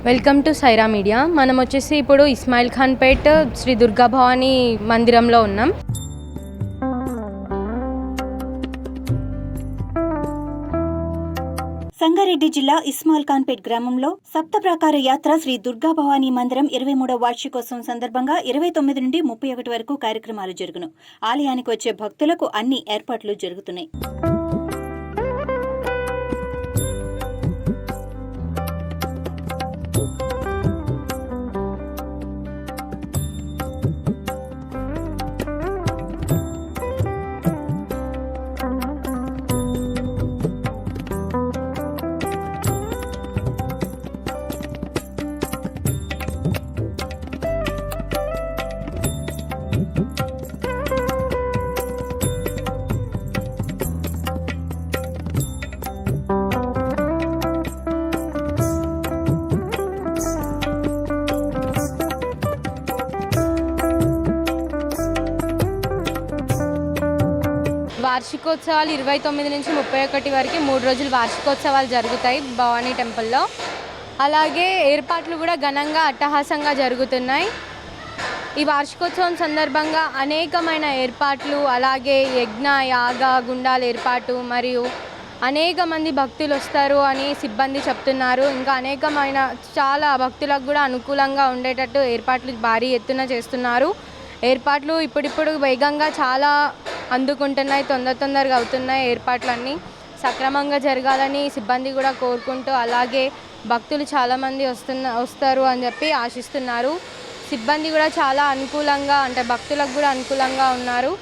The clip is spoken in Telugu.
Welcome to Sye Raa media. మనం వచ్చేసి ఇప్పుడు ఇస్మాయిల్ ఖాన్ పేట్ శ్రీ దుర్గా భవానీ మందిరంలో ఉన్నాం. సంగారెడ్డి జిల్లా ఇస్మాయిల్ ఖాన్ పేట్ గ్రామంలో సప్త ప్రాకార యాత్ర శ్రీ దుర్గా భవానీ మందిరం 23వ వార్షికోత్సవం సందర్భంగా 29 నుండి 31 వరకు కార్యక్రమాలు జరుగును. ఆలయానికి వచ్చే భక్తులకు అన్ని ఏర్పాట్లు జరుగుతున్నాయి. వార్షికోత్సవాలు 29 నుంచి 31 వరకు 3 రోజులు వార్షికోత్సవాలు జరుగుతాయి భవానీ టెంపుల్లో. అలాగే ఏర్పాట్లు కూడా ఘనంగా అట్టహాసంగా జరుగుతున్నాయి. ఈ వార్షికోత్సవం సందర్భంగా అనేకమైన ఏర్పాట్లు, అలాగే యజ్ఞ యాగ గుండాల ఏర్పాటు మరియు అనేక మంది భక్తులు వస్తారు అని సిబ్బంది చెప్తున్నారు. ఇంకా అనేకమైన చాలా భక్తులకు కూడా అనుకూలంగా ఉండేటట్టు ఏర్పాట్లు భారీ ఎత్తున చేస్తున్నారు. ఏర్పాట్లు ఇప్పుడిప్పుడు వేగంగా చాలా అందుకుంటున్నాయి, తొందరగా అవుతున్నాయి. ఏర్పాట్లన్నీ సక్రమంగా జరగాలని సిబ్బంది కూడా కోరుకుంటూ, అలాగే భక్తులు చాలామంది వస్తారు అని చెప్పి ఆశిస్తున్నారు. సిబ్బంది కూడా చాలా అనుకూలంగా, అంటే భక్తులకు కూడా అనుకూలంగా ఉన్నారు.